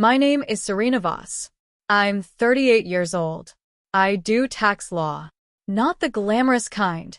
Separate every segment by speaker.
Speaker 1: My name is Serena Voss. I'm 38 years old. I do tax law. Not the glamorous kind.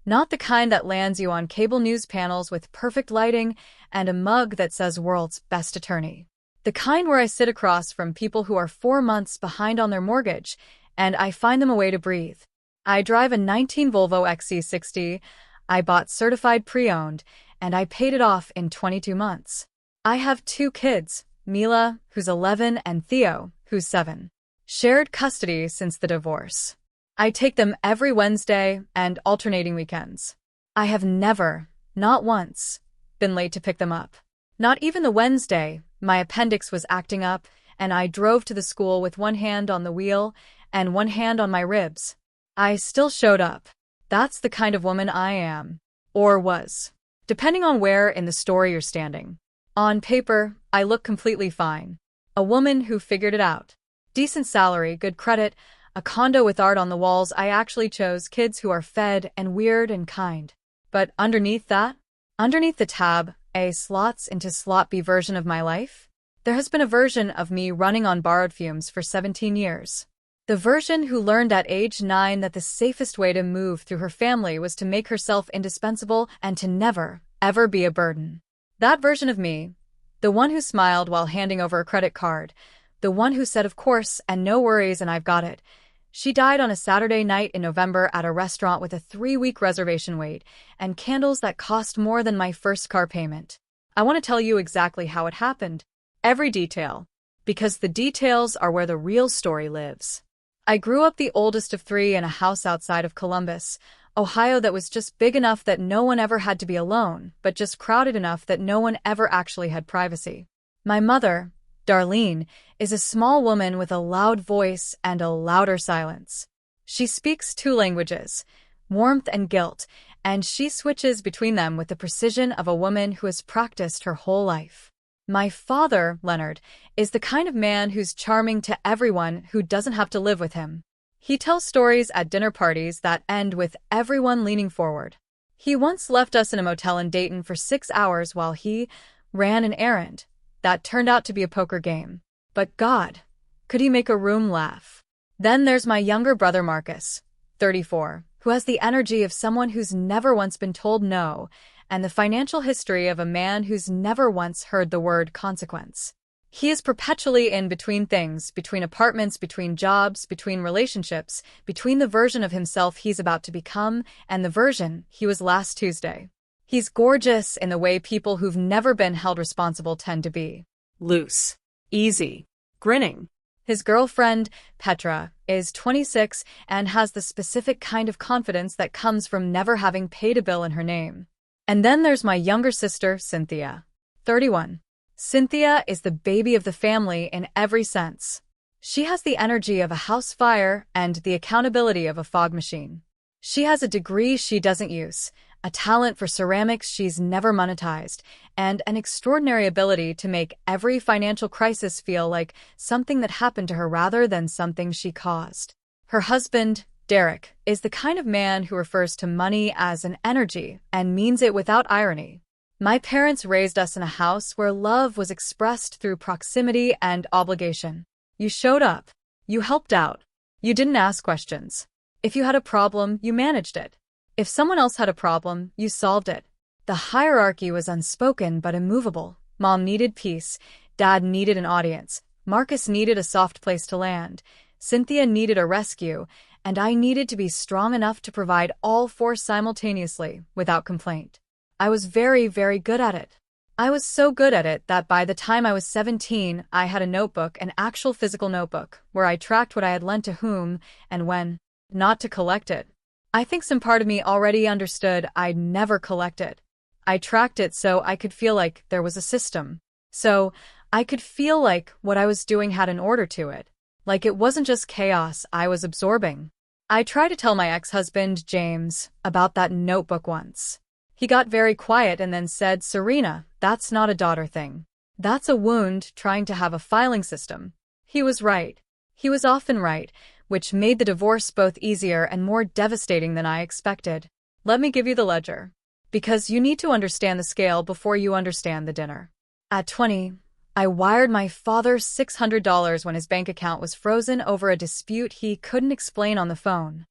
Speaker 1: Not the kind that lands you on cable news panels with perfect lighting and a mug that says world's best attorney. The kind where I sit across from people who are 4 months behind on their mortgage, and I find them a way to breathe. I drive a 19 Volvo XC60. I bought certified pre-owned, and I paid it off in 22 months. I have 2 kids, Mila, who's 11, and Theo, who's 7. Shared custody since the divorce. I take them every Wednesday and alternating weekends. I have never, not once, been late to pick them up. Not even the Wednesday. My appendix was acting up, and I drove to the school with one hand on the wheel and one hand on my ribs. I still showed up. That's the kind of woman I am. Or was. Depending on where in the story you're standing. On paper, I look completely fine. A woman who figured it out. Decent salary, good credit, a condo with art on the walls. I actually chose kids who are fed and weird and kind. But underneath that, underneath the tab, a slots into slot B version of my life, there has been a version of me running on borrowed fumes for 17 years. The version who learned at age 9 that the safest way to move through her family was to make herself indispensable and to never, ever be a burden. That version of me, the one who smiled while handing over a credit card, the one who said of course and no worries and I've got it. She died on a Saturday night in November at a restaurant with a 3-week reservation wait and candles that cost more than my first car payment. I want to tell you exactly how it happened. Every detail. Because the details are where the real story lives. I grew up the oldest of 3 in a house outside of Columbus, Ohio that was just big enough that no one ever had to be alone, but just crowded enough that no one ever actually had privacy. My mother, Darlene, is a small woman with a loud voice and a louder silence. She speaks 2 languages, warmth and guilt, and she switches between them with the precision of a woman who has practiced her whole life. My father, Leonard, is the kind of man who's charming to everyone who doesn't have to live with him. He tells stories at dinner parties that end with everyone leaning forward. He once left us in a motel in Dayton for 6 hours while he ran an errand. That turned out to be a poker game. But God, could he make a room laugh? Then there's my younger brother Marcus, 34, who has the energy of someone who's never once been told no, and the financial history of a man who's never once heard the word consequence. He is perpetually in between things, between apartments, between jobs, between relationships, between the version of himself he's about to become and the version he was last Tuesday. He's gorgeous in the way people who've never been held responsible tend to be. Loose. Easy. Grinning. His girlfriend, Petra, is 26 and has the specific kind of confidence that comes from never having paid a bill in her name. And then there's my younger sister, Cynthia, 31. Cynthia is the baby of the family in every sense. She has the energy of a house fire and the accountability of a fog machine. She has a degree she doesn't use, a talent for ceramics she's never monetized, and an extraordinary ability to make every financial crisis feel like something that happened to her rather than something she caused. Her husband, Derek, is the kind of man who refers to money as an energy and means it without irony. My parents raised us in a house where love was expressed through proximity and obligation. You showed up. You helped out. You didn't ask questions. If you had a problem, you managed it. If someone else had a problem, you solved it. The hierarchy was unspoken but immovable. Mom needed peace. Dad needed an audience. Marcus needed a soft place to land. Cynthia needed a rescue. And I needed to be strong enough to provide all 4 simultaneously, without complaint. I was very, very good at it. I was so good at it that by the time I was 17, I had a notebook, an actual physical notebook, where I tracked what I had lent to whom and when, not to collect it. I think some part of me already understood I'd never collect it. I tracked it so I could feel like there was a system. So I could feel like what I was doing had an order to it. Like it wasn't just chaos I was absorbing. I tried to tell my ex-husband, James, about that notebook once. He got very quiet and then said, "Serena, that's not a daughter thing. That's a wound trying to have a filing system." He was right. He was often right, which made the divorce both easier and more devastating than I expected. Let me give you the ledger. Because you need to understand the scale before you understand the dinner. At 20, I wired my father $600 when his bank account was frozen over a dispute he couldn't explain on the phone.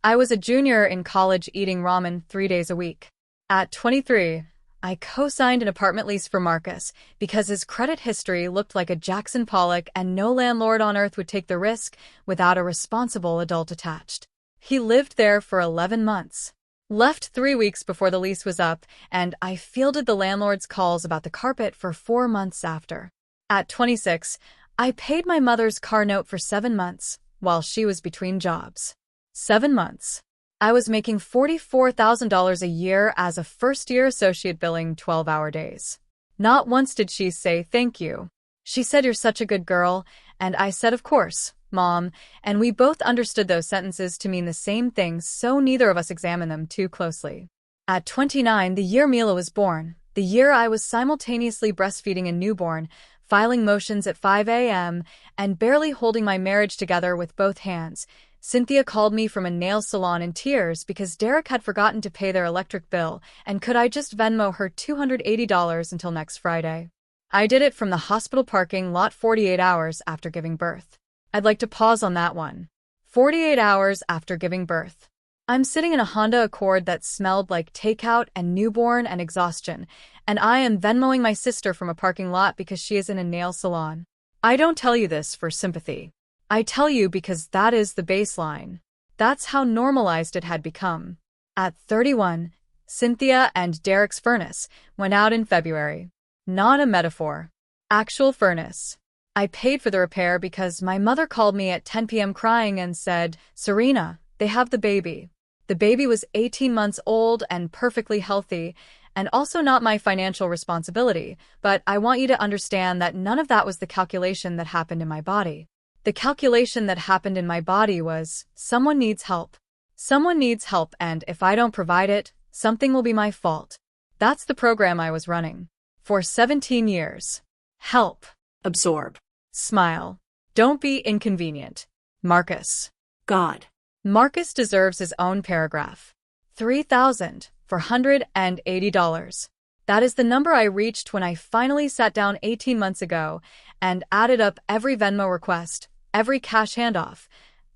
Speaker 1: I was a junior in college eating ramen 3 days a week. At 23, I co-signed an apartment lease for Marcus because his credit history looked like a Jackson Pollock and no landlord on earth would take the risk without a responsible adult attached. He lived there for 11 months. Left 3 weeks before the lease was up, and I fielded the landlord's calls about the carpet for 4 months after. At 26, I paid my mother's car note for 7 months while she was between jobs. 7 months. I was making $44,000 a year as a first-year associate billing 12-hour days. Not once did she say thank you. She said, "You're such a good girl," and I said, "Of course, Mom," and we both understood those sentences to mean the same thing, so neither of us examined them too closely. At 29, the year Mila was born, the year I was simultaneously breastfeeding a newborn, filing motions at 5 a.m., and barely holding my marriage together with both hands, Cynthia called me from a nail salon in tears because Derek had forgotten to pay their electric bill, and could I just Venmo her $280 until next Friday? I did it from the hospital parking lot 48 hours after giving birth. I'd like to pause on that one. 48 hours after giving birth. I'm sitting in a Honda Accord that smelled like takeout and newborn and exhaustion, and I am Venmoing my sister from a parking lot because she is in a nail salon. I don't tell you this for sympathy. I tell you because that is the baseline. That's how normalized it had become. At 31, Cynthia and Derek's furnace went out in February. Not a metaphor. Actual furnace. I paid for the repair because my mother called me at 10 p.m. crying and said, "Serena, they have the baby." The baby was 18 months old and perfectly healthy, and also not my financial responsibility, but I want you to understand that none of that was the calculation that happened in my body. The calculation that happened in my body was, someone needs help. Someone needs help, and if I don't provide it, something will be my fault. That's the program I was running. For 17 years. Help.
Speaker 2: Absorb.
Speaker 1: Smile. Don't be inconvenient. Marcus.
Speaker 2: God.
Speaker 1: Marcus deserves his own paragraph. $3,480. That is the number I reached when I finally sat down 18 months ago and added up every Venmo request, every cash handoff,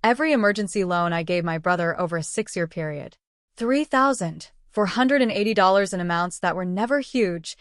Speaker 1: every emergency loan I gave my brother over a 6-year period. $3,480 in amounts that were never huge.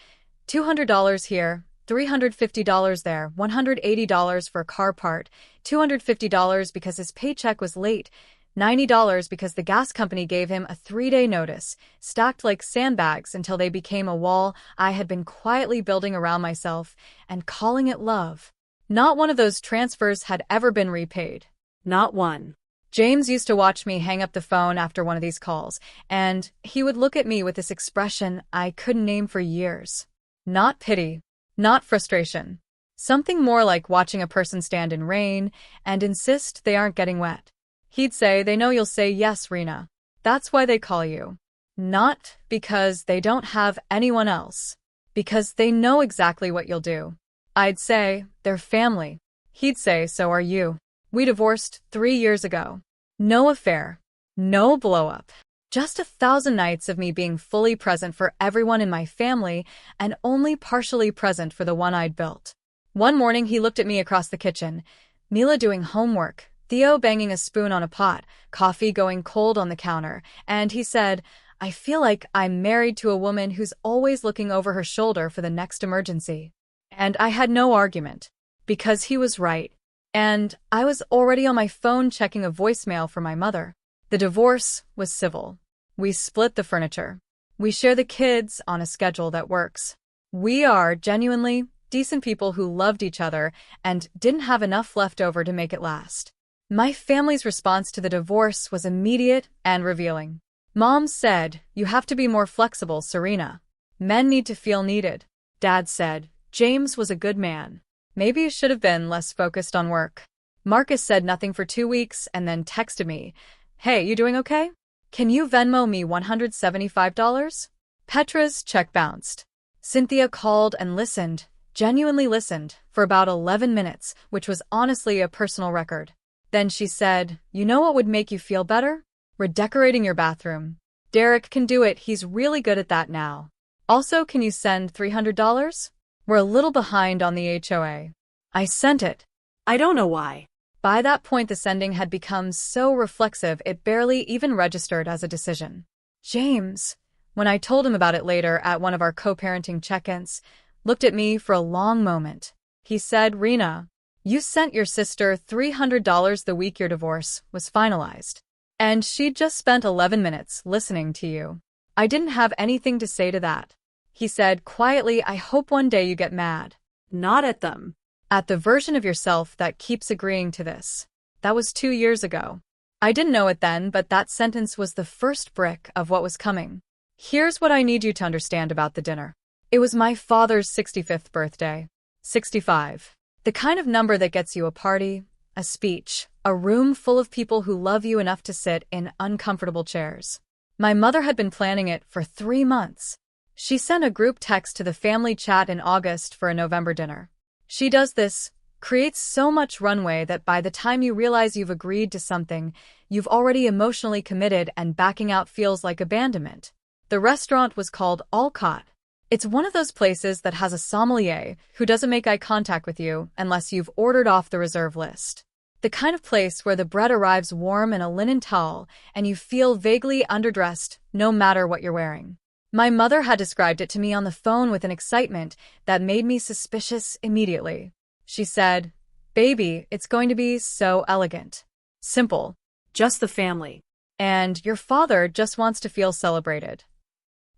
Speaker 1: $200 here, $350 there, $180 for a car part, $250 because his paycheck was late, $90 because the gas company gave him a 3-day notice, stacked like sandbags until they became a wall I had been quietly building around myself and calling it love. Not one of those transfers had ever been repaid.
Speaker 2: Not one.
Speaker 1: James used to watch me hang up the phone after one of these calls, and he would look at me with this expression I couldn't name for years. Not pity, not frustration. Something more like watching a person stand in rain and insist they aren't getting wet. He'd say, "They know you'll say yes, Rena. That's why they call you. Not because they don't have anyone else. Because they know exactly what you'll do." I'd say, "They're family." He'd say, "So are you. We divorced 3 years ago. No affair. No blow-up. Just 1,000 nights of me being fully present for everyone in my family and only partially present for the one I'd built." One morning he looked at me across the kitchen, Mila doing homework, Theo banging a spoon on a pot, coffee going cold on the counter, and he said, "I feel like I'm married to a woman who's always looking over her shoulder for the next emergency." And I had no argument, because he was right. And I was already on my phone checking a voicemail for my mother. The divorce was civil. We split the furniture. We share the kids on a schedule that works. We are genuinely decent people who loved each other and didn't have enough left over to make it last. My family's response to the divorce was immediate and revealing. Mom said, "You have to be more flexible, Serena. Men need to feel needed." Dad said, "James was a good man. Maybe you should have been less focused on work." Marcus said nothing for 2 weeks and then texted me, "Hey, you doing okay? Can you Venmo me $175? Petra's check bounced. Cynthia called and listened, genuinely listened, for about 11 minutes, which was honestly a personal record. Then she said, "You know what would make you feel better? Redecorating your bathroom. Derek can do it, he's really good at that now. Also, can you send $300? We're a little behind on the HOA. I sent it.
Speaker 2: I don't know why.
Speaker 1: By that point, the sending had become so reflexive it barely even registered as a decision. James, when I told him about it later at one of our co-parenting check-ins, looked at me for a long moment. He said, Rena, you sent your sister $300 the week your divorce was finalized. And she'd just spent 11 minutes listening to you. I didn't have anything to say to that. He said quietly, I hope one day you get mad.
Speaker 2: Not at them.
Speaker 1: At the version of yourself that keeps agreeing to this. That was 2 years ago. I didn't know it then, but that sentence was the first brick of what was coming. Here's what I need you to understand about the dinner. It was my father's 65th birthday. 65. The kind of number that gets you a party, a speech, a room full of people who love you enough to sit in uncomfortable chairs. My mother had been planning it for 3 months. She sent a group text to the family chat in August for a November dinner. She does this, creates so much runway that by the time you realize you've agreed to something, you've already emotionally committed and backing out feels like abandonment. The restaurant was called Alcott. It's one of those places that has a sommelier who doesn't make eye contact with you unless you've ordered off the reserve list. The kind of place where the bread arrives warm in a linen towel and you feel vaguely underdressed no matter what you're wearing. My mother had described it to me on the phone with an excitement that made me suspicious immediately. She said, Baby, it's going to be so elegant. Simple.
Speaker 2: Just the family.
Speaker 1: And your father just wants to feel celebrated.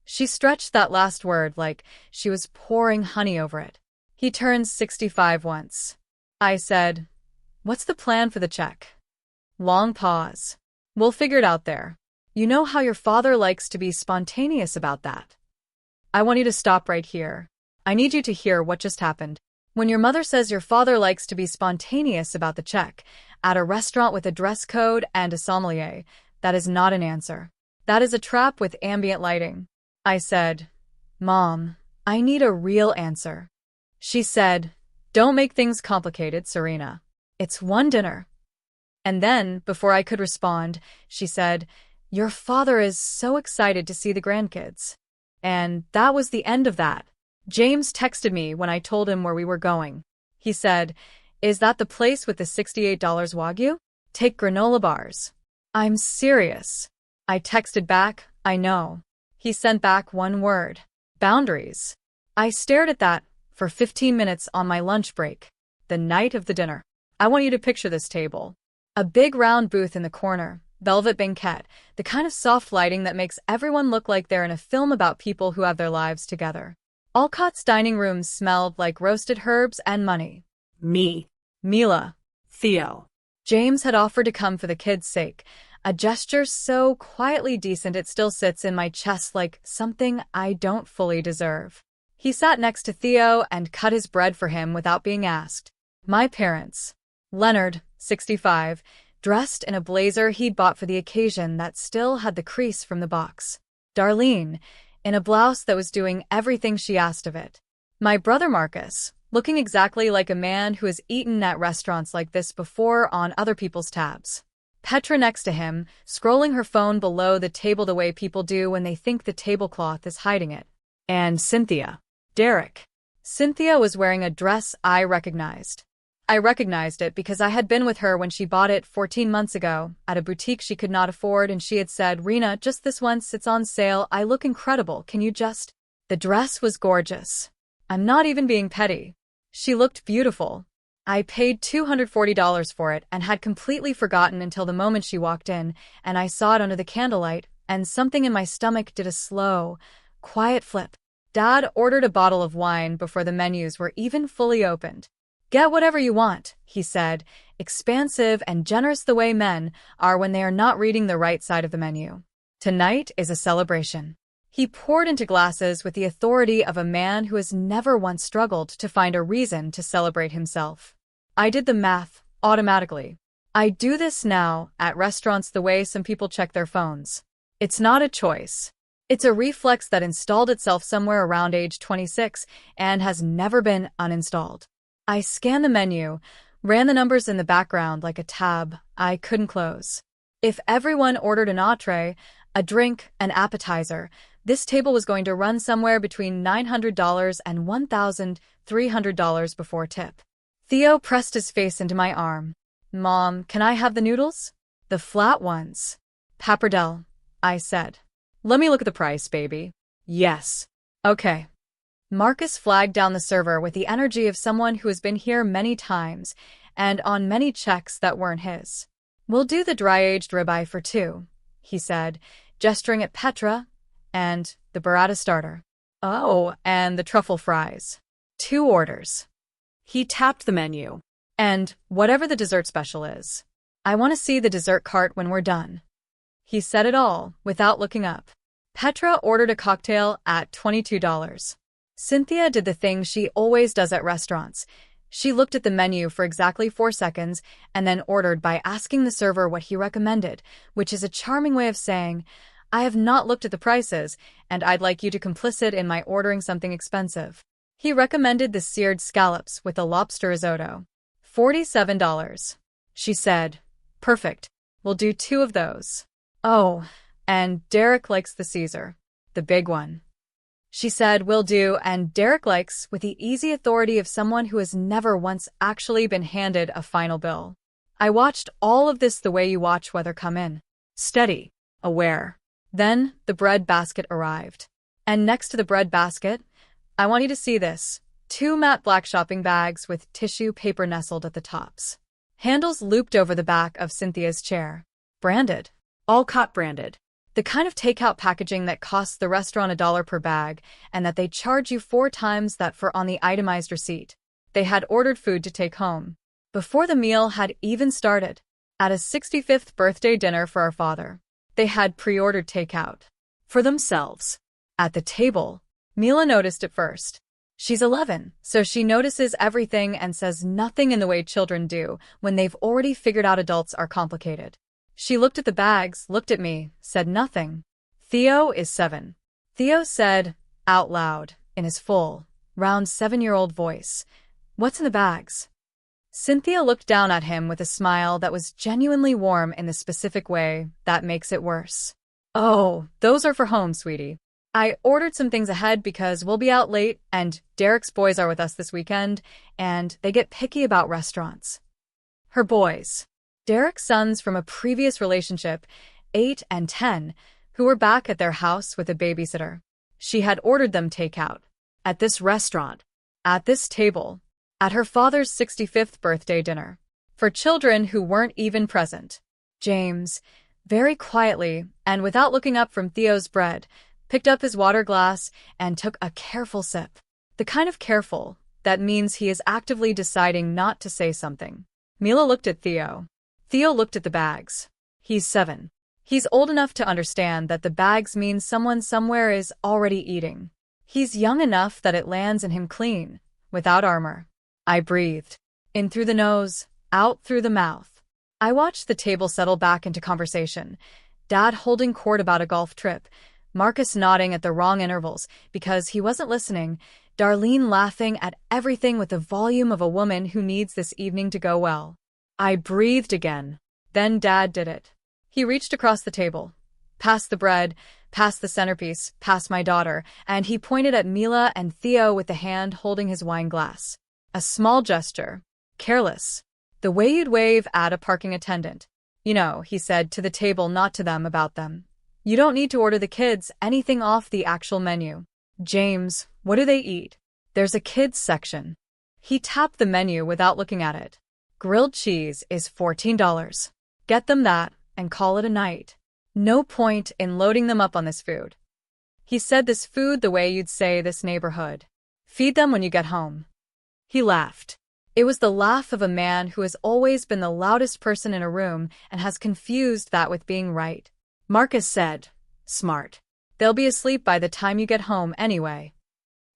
Speaker 1: She stretched that last word like she was pouring honey over it. He turned 65 once. I said, What's the plan for the check? Long pause. We'll figure it out there. You know how your father likes to be spontaneous about that. I want you to stop right here. I need you to hear what just happened. When your mother says your father likes to be spontaneous about the check, at a restaurant with a dress code and a sommelier, that is not an answer. That is a trap with ambient lighting. I said, Mom, I need a real answer. She said, Don't make things complicated, Serena. It's one dinner. And then, before I could respond, she said, Your father is so excited to see the grandkids. And that was the end of that. James texted me when I told him where we were going. He said, Is that the place with the $68 Wagyu? Take granola bars. I'm serious. I texted back, I know. He sent back one word. Boundaries. I stared at that for 15 minutes on my lunch break. The night of the dinner. I want you to picture this table. A big round booth in the corner. Velvet banquette, the kind of soft lighting that makes everyone look like they're in a film about people who have their lives together. Alcott's dining room smelled like roasted herbs and money.
Speaker 2: Me.
Speaker 1: Mila.
Speaker 2: Theo.
Speaker 1: James had offered to come for the kids' sake, a gesture so quietly decent it still sits in my chest like something I don't fully deserve. He sat next to Theo and cut his bread for him without being asked. My parents. Leonard, 65, dressed in a blazer he'd bought for the occasion that still had the crease from the box. Darlene, in a blouse that was doing everything she asked of it. My brother Marcus, looking exactly like a man who has eaten at restaurants like this before on other people's tabs. Petra next to him, scrolling her phone below the table the way people do when they think the tablecloth is hiding it. And Cynthia. Derek. Cynthia was wearing a dress I recognized. I recognized it because I had been with her when she bought it 14 months ago, at a boutique she could not afford, and she had said, Rena, just this once, it's on sale, I look incredible, can you just… The dress was gorgeous. I'm not even being petty. She looked beautiful. I paid $240 for it and had completely forgotten until the moment she walked in, and I saw it under the candlelight, and something in my stomach did a slow, quiet flip. Dad ordered a bottle of wine before the menus were even fully opened. Get whatever you want, he said, expansive and generous the way men are when they are not reading the right side of the menu. Tonight is a celebration. He poured into glasses with the authority of a man who has never once struggled to find a reason to celebrate himself. I did the math, automatically. I do this now, at restaurants the way some people check their phones. It's not a choice. It's a reflex that installed itself somewhere around age 26 and has never been uninstalled. I scanned the menu, ran the numbers in the background like a tab I couldn't close. If everyone ordered an entree, a drink, an appetizer, this table was going to run somewhere between $900 and $1,000 $300 before tip. Theo pressed his face into my arm. Mom, can I have the noodles? The flat ones. Pappardelle, I said. Let me look at the price, baby. Yes. Okay. Marcus flagged down the server with the energy of someone who has been here many times and on many checks that weren't his. We'll do the dry-aged ribeye for 2, he said, gesturing at Petra and the burrata starter. Oh, and the truffle fries. 2 orders.
Speaker 2: He tapped the menu.
Speaker 1: And whatever the dessert special is. I want to see the dessert cart when we're done. He said it all, without looking up. Petra ordered a cocktail at $22. Cynthia did the thing she always does at restaurants. She looked at the menu for exactly 4 seconds and then ordered by asking the server what he recommended, which is a charming way of saying, I have not looked at the prices, and I'd like you to complicit in my ordering something expensive. He recommended the seared scallops with a lobster risotto. $47. She said, perfect. We'll do 2 of those. Oh, and Derek likes the Caesar, the big one. She said, will do, and Derek likes, with the easy authority of someone who has never once actually been handed a final bill. I watched all of this the way you watch weather come in. Steady, aware. Then the bread basket arrived. And next to the bread basket, I want you to see this. 2 matte black shopping bags with tissue paper nestled at the tops. Handles looped over the back of Cynthia's chair. Branded.
Speaker 2: Alcott branded.
Speaker 1: The kind of takeout packaging that costs the restaurant $1 per bag and that they charge you 4 times that for on the itemized receipt. They had ordered food to take home. Before the meal had even started. At a 65th birthday dinner for our father. They had pre-ordered takeout. For themselves. At the table. Mila noticed it first. She's 11, so she notices everything and says nothing in the way children do when they've already figured out adults are complicated. She looked at the bags, looked at me, said nothing. Theo is 7. Theo said, out loud, in his full, round 7-year-old voice, what's in the bags? Cynthia looked down at him with a smile that was genuinely warm in the specific way that makes it worse. Oh, those are for home, sweetie. I ordered some things ahead because we'll be out late and Derek's boys are with us this weekend and they get picky about restaurants. Her boys. Derek's sons from a previous relationship, 8 and 10, who were back at their house with a babysitter. She had ordered them takeout. At this restaurant. At this table. At her father's 65th birthday dinner. For children who weren't even present. James, very quietly and without looking up from Theo's bread, picked up his water glass and took a careful sip. The kind of careful that means he is actively deciding not to say something. Mila looked at Theo. Theo looked at the bags. He's 7. He's old enough to understand that the bags mean someone somewhere is already eating. He's young enough that it lands in him clean, without armor. I breathed. In through the nose, out through the mouth. I watched the table settle back into conversation. Dad holding court about a golf trip. Marcus nodding at the wrong intervals because he wasn't listening. Darlene laughing at everything with the volume of a woman who needs this evening to go well. I breathed again. Then Dad did it. He reached across the table, past the bread, past the centerpiece, past my daughter, and he pointed at Mila and Theo with the hand holding his wine glass. A small gesture. Careless. The way you'd wave at a parking attendant. You know, he said to the table, not to them, about them. You don't need to order the kids anything off the actual menu. James, what do they eat? There's a kids section. He tapped the menu without looking at it. Grilled cheese is $14. Get them that and call it a night. No point in loading them up on this food. He said this food the way you'd say this neighborhood. Feed them when you get home. He laughed. It was the laugh of a man who has always been the loudest person in a room and has confused that with being right. Marcus said, smart. They'll be asleep by the time you get home anyway.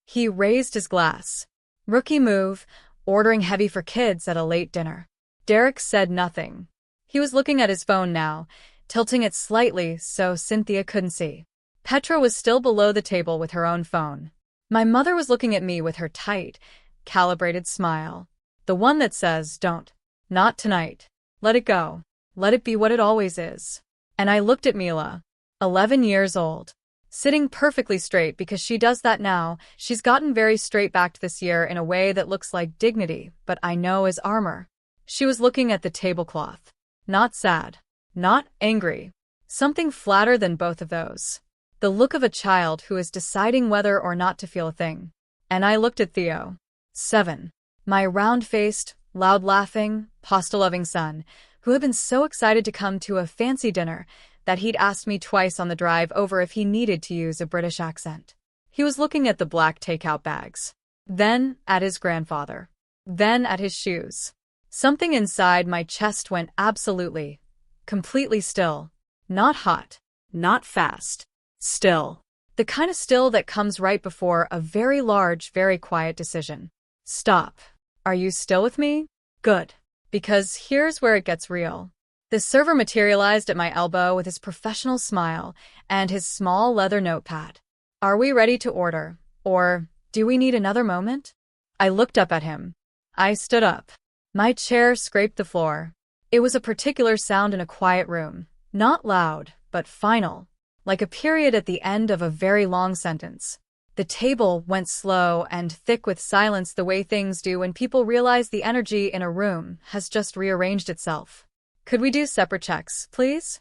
Speaker 1: He raised his glass. Rookie move, ordering heavy for kids at a late dinner. Derek said nothing. He was looking at his phone now, tilting it slightly so Cynthia couldn't see. Petra was still below the table with her own phone. My mother was looking at me with her tight, calibrated smile. The one that says, don't. Not tonight. Let it go. Let it be what it always is. And I looked at Mila. 11 years old. Sitting perfectly straight because she does that now. She's gotten very straight-backed this year in a way that looks like dignity, but I know is armor. She was looking at the tablecloth. Not sad. Not angry. Something flatter than both of those. The look of a child who is deciding whether or not to feel a thing. And I looked at Theo. 7. My round-faced, loud-laughing, pasta-loving son, who had been so excited to come to a fancy dinner that he'd asked me twice on the drive over if he needed to use a British accent. He was looking at the black takeout bags. Then at his grandfather. Then at his shoes. Something inside my chest went absolutely, completely still. Not hot. Not fast. Still. The kind of still that comes right before a very large, very quiet decision. Stop. Are you still with me? Good. Because here's where it gets real. The server materialized at my elbow with his professional smile and his small leather notepad. Are we ready to order? Or do we need another moment? I looked up at him. I stood up. My chair scraped the floor. It was a particular sound in a quiet room. Not loud, but final. Like a period at the end of a very long sentence. The table went slow and thick with silence the way things do when people realize the energy in a room has just rearranged itself. Could we do separate checks, please?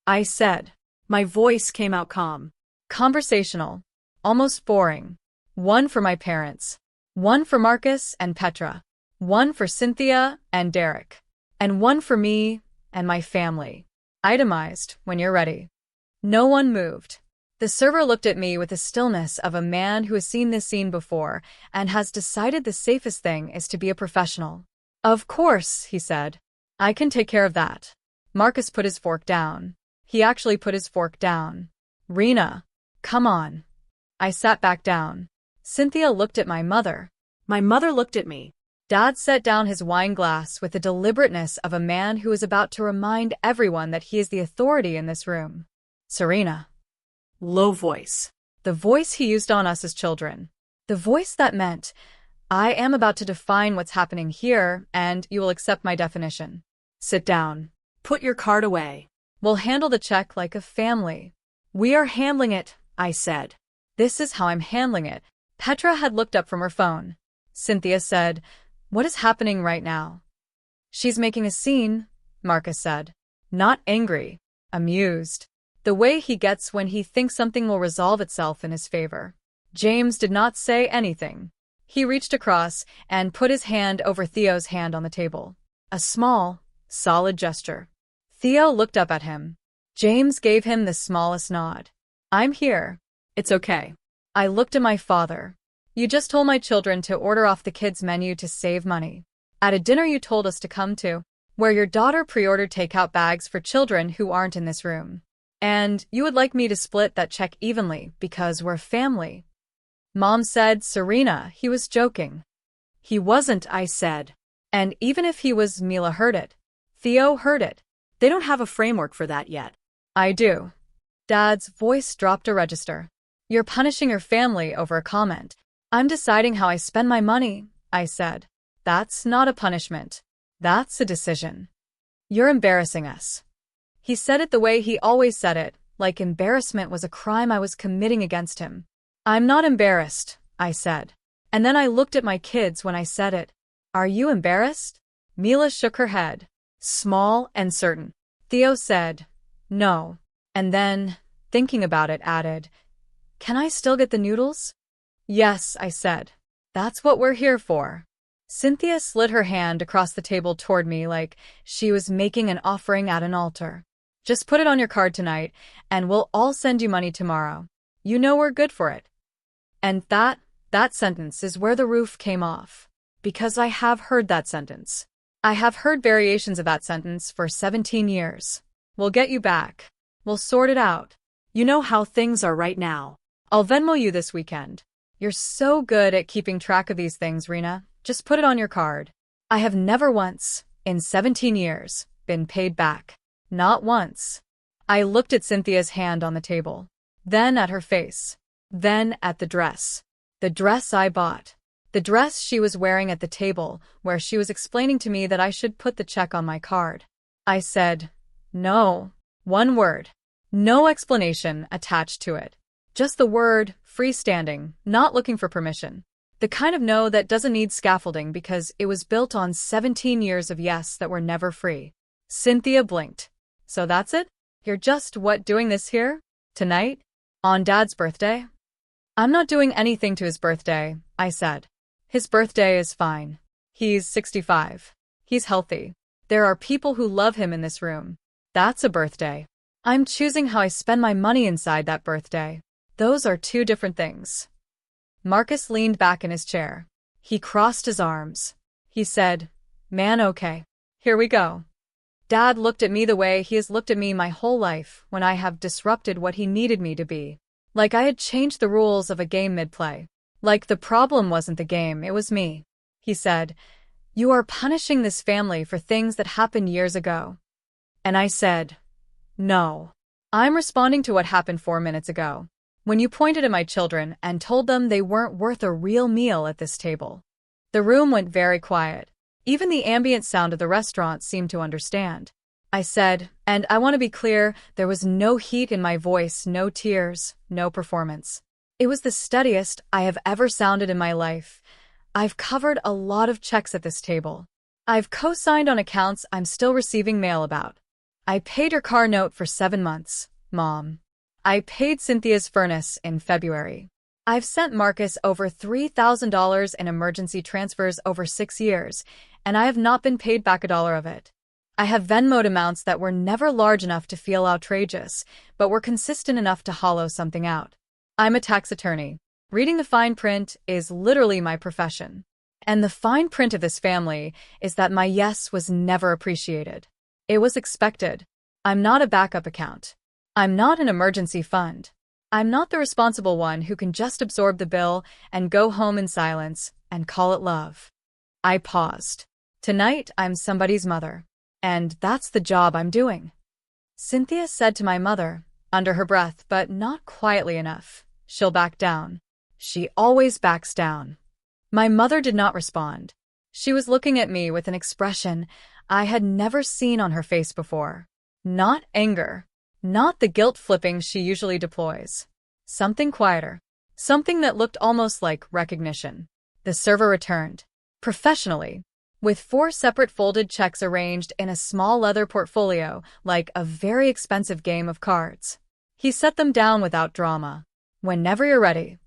Speaker 1: I said. My voice came out calm. Conversational. Almost boring. One for my parents. One for Marcus and Petra. One for Cynthia and Derek. And one for me and my family. Itemized, when you're ready. No one moved. The server looked at me with the stillness of a man who has seen this scene before and has decided the safest thing is to be a professional. Of course, he said. I can take care of that. Marcus put his fork down. He actually put his fork down. Rena, come on. I sat back down. Cynthia looked at my mother.
Speaker 2: My mother looked at me.
Speaker 1: Dad set down his wine glass with the deliberateness of a man who is about to remind everyone that he is the authority in this room. Serena.
Speaker 2: Low voice.
Speaker 1: The voice he used on us as children. The voice that meant, I am about to define what's happening here, and you will accept my definition. Sit down.
Speaker 2: Put your card away.
Speaker 1: We'll handle the check like a family. We are handling it, I said. This is how I'm handling it. Petra had looked up from her phone. Cynthia said, what is happening right now? She's making a scene, Marcus said. Not angry. Amused. The way he gets when he thinks something will resolve itself in his favor. James did not say anything. He reached across and put his hand over Theo's hand on the table. A small, solid gesture. Theo looked up at him. James gave him the smallest nod. I'm here. It's okay. I looked at my father. You just told my children to order off the kids' menu to save money. At a dinner you told us to come to, where your daughter pre-ordered takeout bags for children who aren't in this room. And you would like me to split that check evenly because we're family. Mom said, Serena, he was joking. He wasn't, I said. And even if he was, Mila heard it. Theo heard it.
Speaker 2: They don't have a framework for that yet.
Speaker 1: I do. Dad's voice dropped a register. You're punishing your family over a comment. I'm deciding how I spend my money, I said. That's not a punishment. That's a decision. You're embarrassing us. He said it the way he always said it, like embarrassment was a crime I was committing against him. I'm not embarrassed, I said. And then I looked at my kids when I said it. Are you embarrassed? Mila shook her head. Small and certain. Theo said, no. And then, thinking about it, added, can I still get the noodles? Yes, I said. That's what we're here for. Cynthia slid her hand across the table toward me like she was making an offering at an altar. Just put it on your card tonight, and we'll all send you money tomorrow. You know we're good for it. And that sentence is where the roof came off. Because I have heard that sentence. I have heard variations of that sentence for 17 years. We'll get you back. We'll sort it out.
Speaker 2: You know how things are right now.
Speaker 1: I'll Venmo you this weekend. You're so good at keeping track of these things, Rena. Just put it on your card. I have never once, in 17 years, been paid back. Not once. I looked at Cynthia's hand on the table. Then at her face. Then at the dress. The dress I bought. The dress she was wearing at the table, where she was explaining to me that I should put the check on my card. I said, no. One word. No explanation attached to it. Just the word, freestanding, not looking for permission. The kind of no that doesn't need scaffolding because it was built on 17 years of yes that were never free. Cynthia blinked. So that's it? You're just doing this here? Tonight? On Dad's birthday? I'm not doing anything to his birthday, I said. His birthday is fine. He's 65. He's healthy. There are people who love him in this room. That's a birthday. I'm choosing how I spend my money inside that birthday. Those are two different things. Marcus leaned back in his chair. He crossed his arms. He said, "Man, okay. Here we go." Dad looked at me the way he has looked at me my whole life when I have disrupted what he needed me to be. Like I had changed the rules of a game mid-play. Like the problem wasn't the game, it was me. He said, "You are punishing this family for things that happened years ago." And I said, "No. I'm responding to what happened 4 minutes ago. When you pointed at my children and told them they weren't worth a real meal at this table." The room went very quiet. Even the ambient sound of the restaurant seemed to understand. I said, and I want to be clear, there was no heat in my voice, no tears, no performance. It was the steadiest I have ever sounded in my life. I've covered a lot of checks at this table. I've co-signed on accounts I'm still receiving mail about. I paid your car note for 7 months, Mom. I paid Cynthia's furnace in February. I've sent Marcus over $3,000 in emergency transfers over 6 years, and I have not been paid back a dollar of it. I have Venmoed amounts that were never large enough to feel outrageous, but were consistent enough to hollow something out. I'm a tax attorney. Reading the fine print is literally my profession. And the fine print of this family is that my yes was never appreciated. It was expected. I'm not a backup account. I'm not an emergency fund. I'm not the responsible one who can just absorb the bill and go home in silence and call it love. I paused. Tonight, I'm somebody's mother. And that's the job I'm doing. Cynthia said to my mother, under her breath, but not quietly enough, "She'll back down." She always backs down. My mother did not respond. She was looking at me with an expression I had never seen on her face before. Not anger. Not the guilt flipping she usually deploys. Something quieter. Something that looked almost like recognition. The server returned. Professionally. With 4 separate folded checks arranged in a small leather portfolio, like a very expensive game of cards. He set them down without drama. "Whenever you're ready."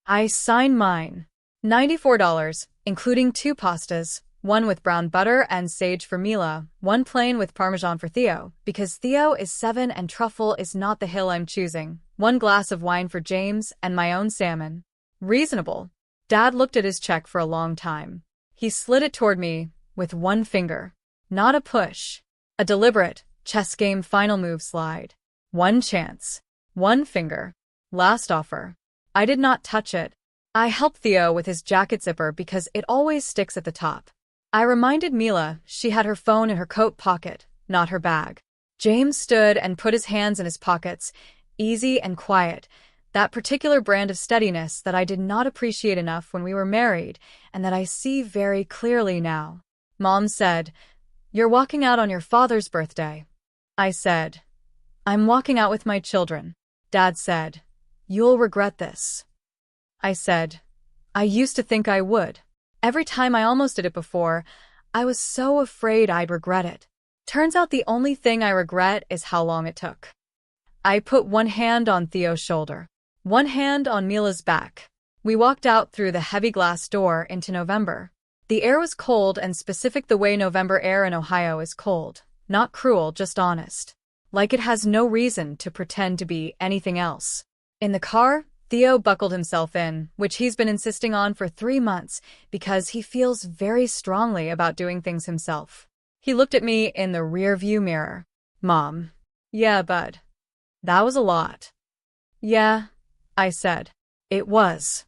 Speaker 1: I signed mine. $94, including 2 pastas, one with brown butter and sage for Mila, one plain with Parmesan for Theo, because Theo is 7 and truffle is not the hill I'm choosing, 1 glass of wine for James, and my own salmon. Reasonable. Dad looked at his check for a long time. He slid it toward me, with 1 finger. Not a push. A deliberate, chess game final move slide. 1 chance. 1 finger. Last offer. I did not touch it. I helped Theo with his jacket zipper because it always sticks at the top. I reminded Mila she had her phone in her coat pocket, not her bag. James stood and put his hands in his pockets, easy and quiet, that particular brand of steadiness that I did not appreciate enough when we were married and that I see very clearly now. Mom said, "You're walking out on your father's birthday." I said, "I'm walking out with my children." Dad said, "You'll regret this." I said, "I used to think I would. Every time I almost did it before, I was so afraid I'd regret it. Turns out the only thing I regret is how long it took." I put 1 hand on Theo's shoulder, 1 hand on Mila's back. We walked out through the heavy glass door into November. The air was cold and specific the way November air in Ohio is cold. Not cruel, just honest. Like it has no reason to pretend to be anything else. In the car, Theo buckled himself in, which he's been insisting on for 3 months because he feels very strongly about doing things himself. He looked at me in the rear-view mirror. "Mom." "Yeah, bud. That was a lot." "Yeah," I said. "It was."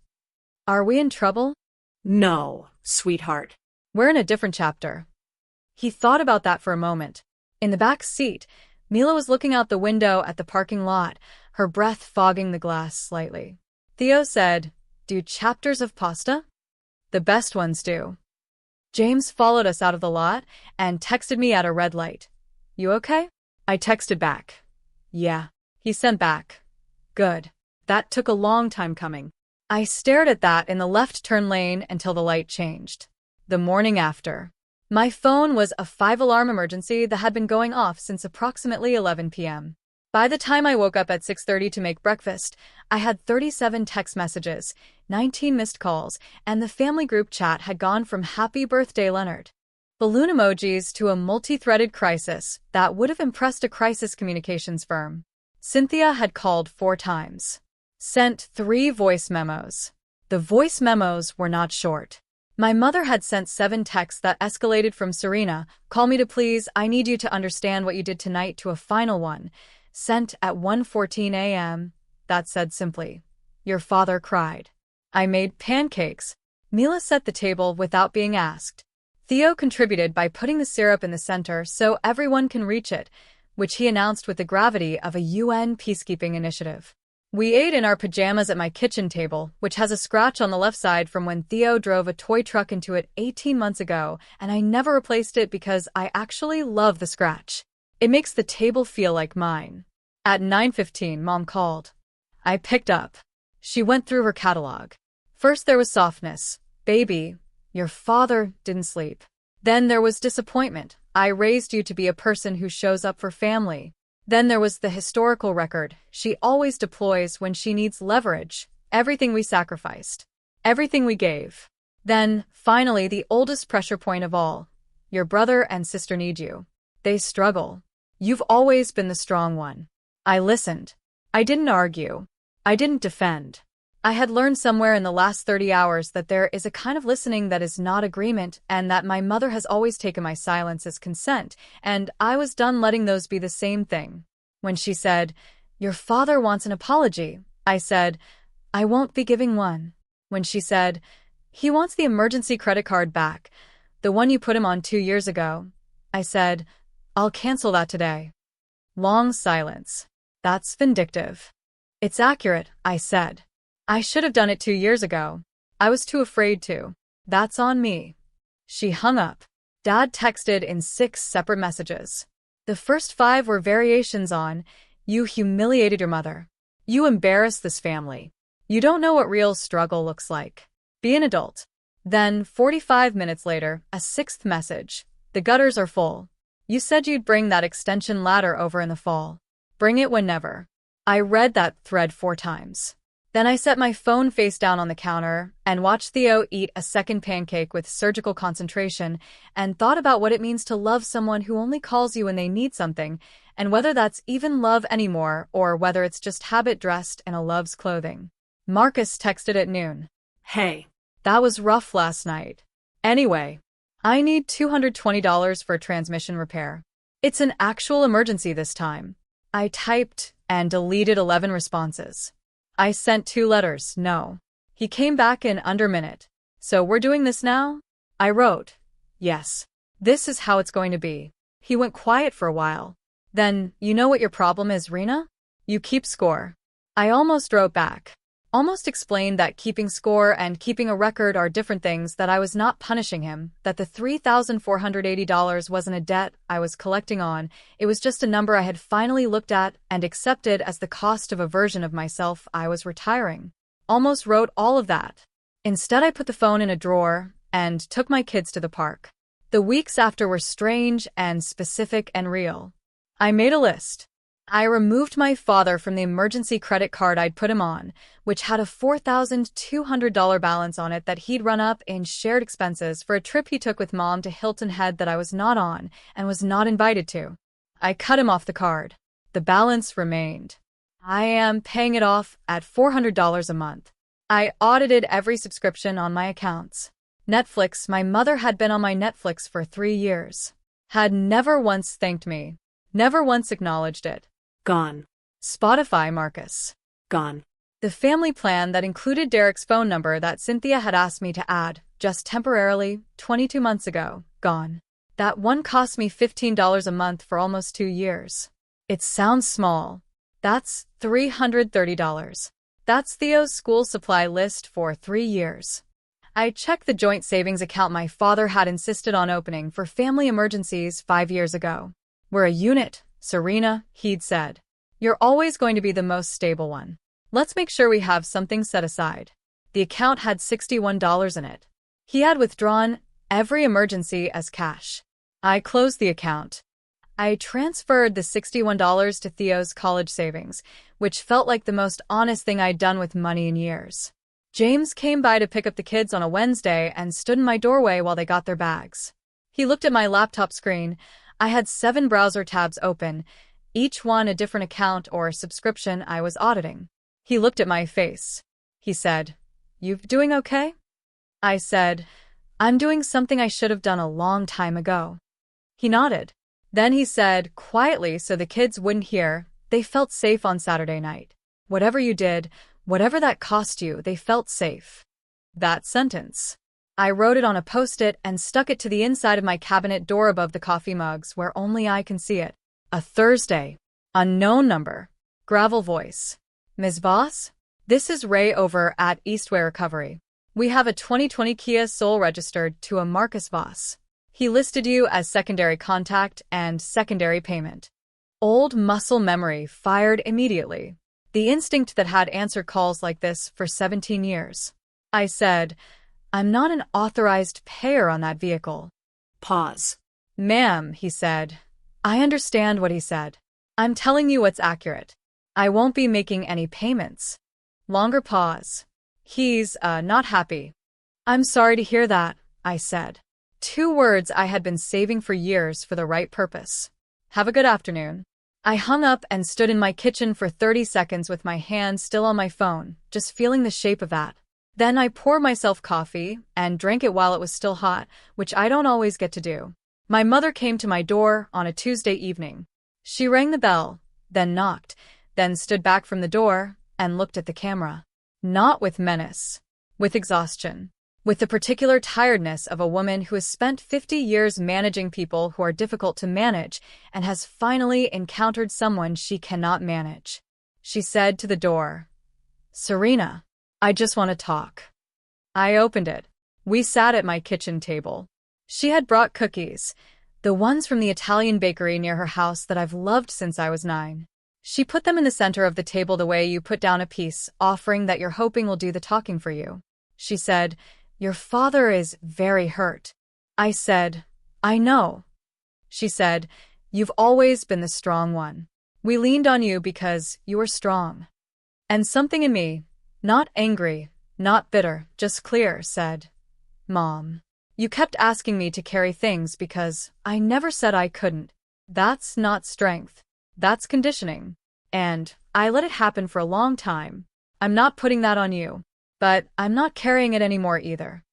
Speaker 1: "Are we in trouble?"
Speaker 2: No, sweetheart.
Speaker 1: "We're in a different chapter." He thought about that for a moment. In the back seat, Mila was looking out the window at the parking lot, her breath fogging the glass slightly. Theo said, "Do chapters of pasta?" "The best ones do." James followed us out of the lot and texted me at a red light. "You okay?" I texted back. "Yeah." He sent back, "Good." That took a long time coming. I stared at that in the left turn lane until the light changed. The morning after. My phone was a 5-alarm emergency that had been going off since approximately 11 p.m. By the time I woke up at 6:30 to make breakfast, I had 37 text messages, 19 missed calls, and the family group chat had gone from "Happy Birthday, Leonard" balloon emojis to a multi-threaded crisis that would have impressed a crisis communications firm. Cynthia had called 4 times. Sent 3 voice memos. The voice memos were not short. My mother had sent 7 texts that escalated from "Serena, call me to please, I need you to understand what you did tonight," to a final one, sent at 1:14 a.m., that said simply, "Your father cried." I made pancakes. Mila set the table without being asked. Theo contributed by putting the syrup in the center so everyone can reach it, which he announced with the gravity of a UN peacekeeping initiative. We ate in our pajamas at my kitchen table, which has a scratch on the left side from when Theo drove a toy truck into it 18 months ago, and I never replaced it because I actually love the scratch. It makes the table feel like mine. At 9:15, Mom called. I picked up. She went through her catalog. First there was softness. "Baby, your father didn't sleep." Then there was disappointment. "I raised you to be a person who shows up for family." Then there was the historical record. "She always deploys when she needs leverage." Everything we sacrificed. Everything we gave. Then, finally, the oldest pressure point of all. "Your brother and sister need you. They struggle. You've always been the strong one." I listened. I didn't argue. I didn't defend. I had learned somewhere in the last 30 hours that there is a kind of listening that is not agreement, and that my mother has always taken my silence as consent, and I was done letting those be the same thing. When she said, "Your father wants an apology," I said, "I won't be giving one." When she said, "He wants the emergency credit card back, the one you put him on 2 years ago," I said, "I'll cancel that today." Long silence. That's vindictive. It's accurate, I said. I should have done it 2 years ago. I was too afraid to. That's on me. She hung up. Dad texted in 6 separate messages. The first 5 were variations on, "You humiliated your mother. You embarrassed this family. You don't know what real struggle looks like. Be an adult." Then, 45 minutes later, a 6th message. "The gutters are full. You said you'd bring that extension ladder over in the fall. Bring it whenever." I read that thread 4 times. Then I set my phone face down on the counter and watched Theo eat a second pancake with surgical concentration and thought about what it means to love someone who only calls you when they need something, and whether that's even love anymore or whether it's just habit dressed in a love's clothing. Marcus texted at noon.
Speaker 2: Hey.
Speaker 1: That was rough last night. Anyway, I need $220 for a transmission repair. It's an actual emergency this time. I typed and deleted 11 responses. I sent 2 letters, no. He came back in under a minute. "So we're doing this now?" I wrote, "Yes. This is how it's going to be." He went quiet for a while. Then, "You know what your problem is, Rena? You keep score." I almost wrote back. Almost explained that keeping score and keeping a record are different things, that I was not punishing him, that the $3,480 wasn't a debt I was collecting on, it was just a number I had finally looked at and accepted as the cost of a version of myself I was retiring. Almost wrote all of that. Instead, I put the phone in a drawer and took my kids to the park. The weeks after were strange and specific and real. I made a list. I removed my father from the emergency credit card I'd put him on, which had a $4,200 balance on it that he'd run up in shared expenses for a trip he took with Mom to Hilton Head that I was not on and was not invited to. I cut him off the card. The balance remained. I am paying it off at $400 a month. I audited every subscription on my accounts. Netflix, my mother had been on my Netflix for 3 years. Had never once thanked me. Never once acknowledged it.
Speaker 2: Gone.
Speaker 1: Spotify, Marcus.
Speaker 2: Gone.
Speaker 1: The family plan that included Derek's phone number that Cynthia had asked me to add, just temporarily, 22 months ago, gone. That one cost me $15 a month for almost 2 years. It sounds small. That's $330. That's Theo's school supply list for 3 years. I checked the joint savings account my father had insisted on opening for family emergencies 5 years ago. "We're a unit, Serena," he'd said. "You're always going to be the most stable one. Let's make sure we have something set aside. The account had $61 in it. He had withdrawn every emergency as cash. I closed the account. I transferred the $61 to Theo's college savings, which felt like the most honest thing I'd done with money in years. James came by to pick up the kids on a Wednesday and stood in my doorway while they got their bags. He looked at my laptop screen. I had 7 browser tabs open, each one a different account or subscription I was auditing. He looked at my face. He said, "You doing okay?" I said, "I'm doing something I should have done a long time ago." He nodded. Then he said, quietly so the kids wouldn't hear, "They felt safe on Saturday night. Whatever you did, whatever that cost you, they felt safe." That sentence. I wrote it on a Post-it and stuck it to the inside of my cabinet door above the coffee mugs where only I can see it. A Thursday. Unknown number. Gravel voice. "Ms. Voss? This is Ray over at Eastway Recovery. We have a 2020 Kia Soul registered to a Marcus Voss. He listed you as secondary contact and secondary payment." Old muscle memory fired immediately. The instinct that had answered calls like this for 17 years. I said, "I'm not an authorized payer on that vehicle."
Speaker 2: Pause.
Speaker 1: "Ma'am," he said. I understand what he said. "I'm telling you what's accurate. I won't be making any payments." Longer pause. "He's, not happy." "I'm sorry to hear that," I said. 2 words I had been saving for years for the right purpose. "Have a good afternoon." I hung up and stood in my kitchen for 30 seconds with my hand still on my phone, just feeling the shape of that. Then I poured myself coffee and drank it while it was still hot, which I don't always get to do. My mother came to my door on a Tuesday evening. She rang the bell, then knocked, then stood back from the door and looked at the camera. Not with menace, with exhaustion, with the particular tiredness of a woman who has spent 50 years managing people who are difficult to manage and has finally encountered someone she cannot manage. She said to the door, "Serena, I just want to talk." I opened it. We sat at my kitchen table. She had brought cookies, the ones from the Italian bakery near her house that I've loved since I was 9. She put them in the center of the table the way you put down a piece, offering that you're hoping will do the talking for you. She said, "Your father is very hurt." I said, "I know." She said, "You've always been the strong one. We leaned on you because you were strong." And something in me, not angry, not bitter, just clear, said, "Mom, you kept asking me to carry things because I never said I couldn't. That's not strength. That's conditioning. And I let it happen for a long time. I'm not putting that on you. But I'm not carrying it anymore either."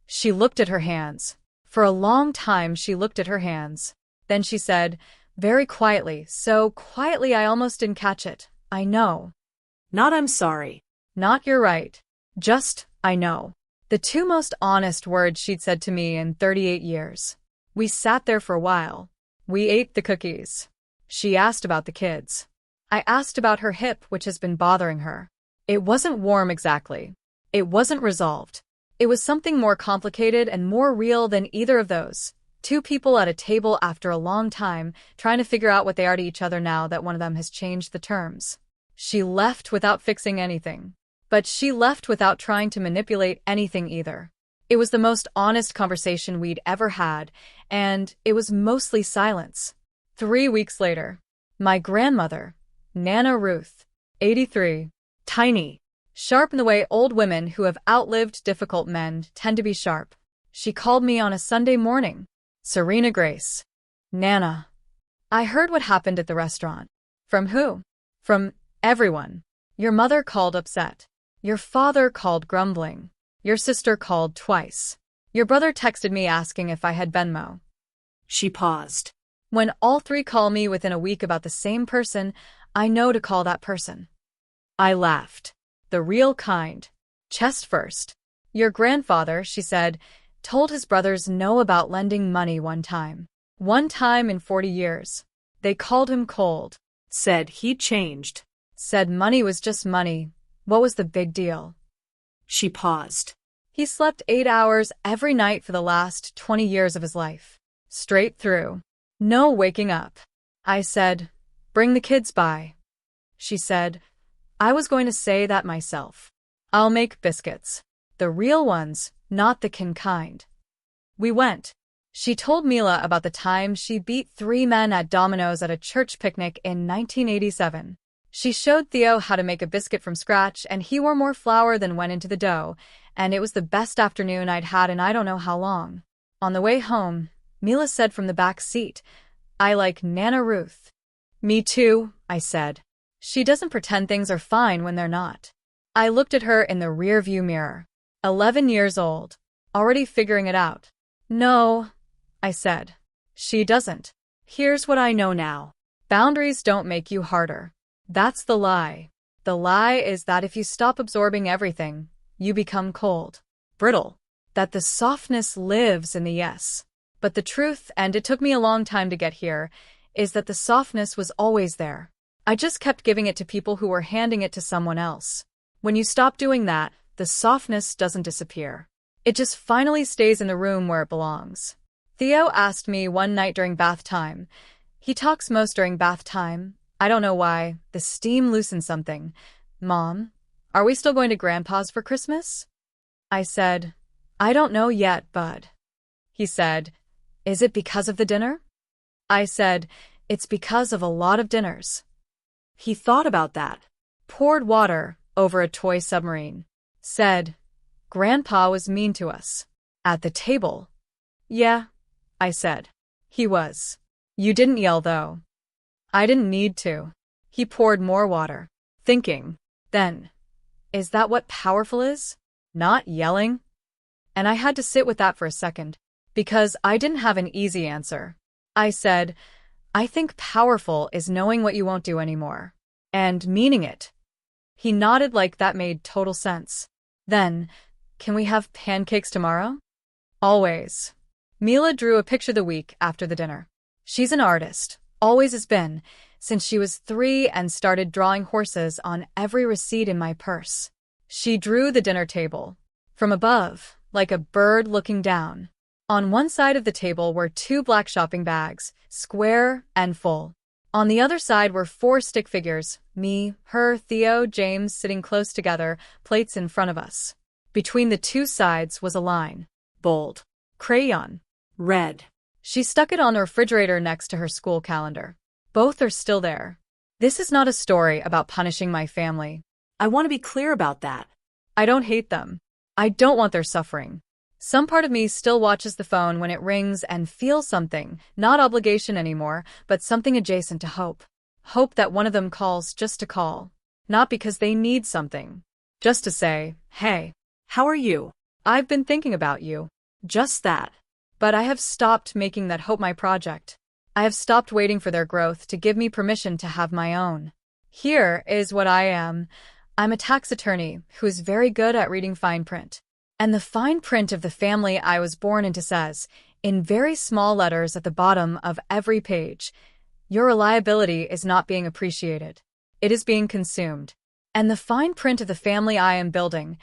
Speaker 1: She looked at her hands. For a long time she looked at her hands. Then she said, very quietly, so quietly I almost didn't catch it, "I know."
Speaker 2: Not "I'm sorry."
Speaker 1: Not "you're right." Just, "I know." The 2 most honest words she'd said to me in 38 years. We sat there for a while. We ate the cookies. She asked about the kids. I asked about her hip, which has been bothering her. It wasn't warm exactly. It wasn't resolved. It was something more complicated and more real than either of those. 2 people at a table after a long time, trying to figure out what they are to each other now that one of them has changed the terms. She left without fixing anything. But she left without trying to manipulate anything either. It was the most honest conversation we'd ever had, and it was mostly silence. 3 weeks later, my grandmother, Nana Ruth, 83, tiny, sharp in the way old women who have outlived difficult men tend to be sharp. She called me on a Sunday morning. "Serena Grace." "Nana, I heard what happened at the restaurant." "From who?" "From everyone. Your mother called upset. Your father called grumbling. Your sister called twice. Your brother texted me asking if I had Venmo."
Speaker 2: She paused.
Speaker 1: When all 3 call me within a week about the same person, I know to call that person. I laughed. The real kind. Chest first. "Your grandfather," she said, "told his brothers no about lending money one time. One time in 40 years. They called him cold.
Speaker 2: Said he'd changed.
Speaker 1: Said money was just money. What was the big deal?"
Speaker 2: She paused.
Speaker 1: "He slept 8 hours every night for the last 20 years of his life. Straight through. No waking up." I said, "Bring the kids by." She said, I was going to say that myself. I'll make biscuits. The real ones, not the kind. We went. She told Mila about the time she beat 3 men at dominoes at a church picnic in 1987. She showed Theo how to make a biscuit from scratch, and he wore more flour than went into the dough, and it was the best afternoon I'd had in I don't know how long. On the way home, Mila said from the back seat, "I like Nana Ruth." "Me too," I said. "She doesn't pretend things are fine when they're not." I looked at her in the rearview mirror. 11 years old. Already figuring it out. "No," I said. "She doesn't. Here's what I know now. Boundaries don't make you harder. That's the lie. The lie is that if you stop absorbing everything, you become cold, brittle, that the softness lives in the yes. But the truth, and it took me a long time to get here, is that the softness was always there. I just kept giving it to people who were handing it to someone else. When you stop doing that, the softness doesn't disappear. It just finally stays in the room where it belongs. Theo asked me one night during bath time. He talks most during bath time. I don't know why. The steam loosened something. "Mom, are we still going to Grandpa's for Christmas?" I said, "I don't know yet, bud." He said, "Is it because of the dinner?" I said, "It's because of a lot of dinners."
Speaker 2: He thought about that.
Speaker 1: Poured water over a toy submarine. Said, "Grandpa was mean to us. At the table." "Yeah," I said. "He was. You didn't yell, though." "I didn't need to." He poured more water. Thinking, then, is that what powerful is? Not yelling? And I had to sit with that for a second, because I didn't have an easy answer. I said, "I think powerful is knowing what you won't do anymore. And meaning it." He nodded like that made total sense. Then, "Can we have pancakes tomorrow?" "Always." Mila drew a picture the week after the dinner. She's an artist. Always has been, since she was 3 and started drawing horses on every receipt in my purse. She drew the dinner table. From above, like a bird looking down. On one side of the table were 2 black shopping bags, square and full. On the other side were 4 stick figures, me, her, Theo, James sitting close together, plates in front of us. Between the 2 sides was a line. Bold. Crayon.
Speaker 2: Red.
Speaker 1: She stuck it on the refrigerator next to her school calendar. Both are still there. This is not a story about punishing my family.
Speaker 2: I want to be clear about that.
Speaker 1: I don't hate them. I don't want their suffering. Some part of me still watches the phone when it rings and feels something, not obligation anymore, but something adjacent to hope. Hope that one of them calls just to call. Not because they need something. Just to say, "Hey,
Speaker 2: How are you?"
Speaker 1: I've been thinking about you."
Speaker 2: Just that.
Speaker 1: But I have stopped making that hope my project. I have stopped waiting for their growth to give me permission to have my own. Here is what I am. I'm a tax attorney who is very good at reading fine print. And the fine print of the family I was born into says, in very small letters at the bottom of every page, your reliability is not being appreciated. It is being consumed. And the fine print of the family I am building,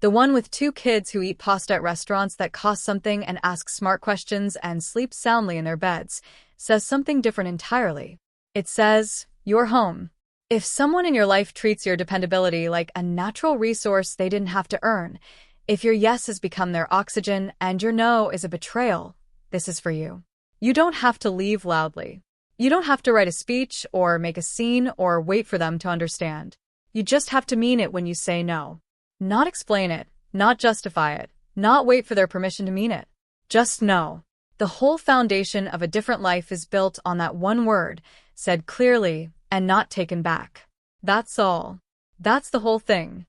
Speaker 1: the one with 2 kids who eat pasta at restaurants that cost something and ask smart questions and sleep soundly in their beds, says something different entirely. It says, you're home. If someone in your life treats your dependability like a natural resource they didn't have to earn, if your yes has become their oxygen and your no is a betrayal, this is for you. You don't have to leave loudly. You don't have to write a speech or make a scene or wait for them to understand. You just have to mean it when you say no. Not explain it, not justify it, not wait for their permission to mean it. Just know. The whole foundation of a different life is built on that one word, said clearly and not taken back. That's all. That's the whole thing.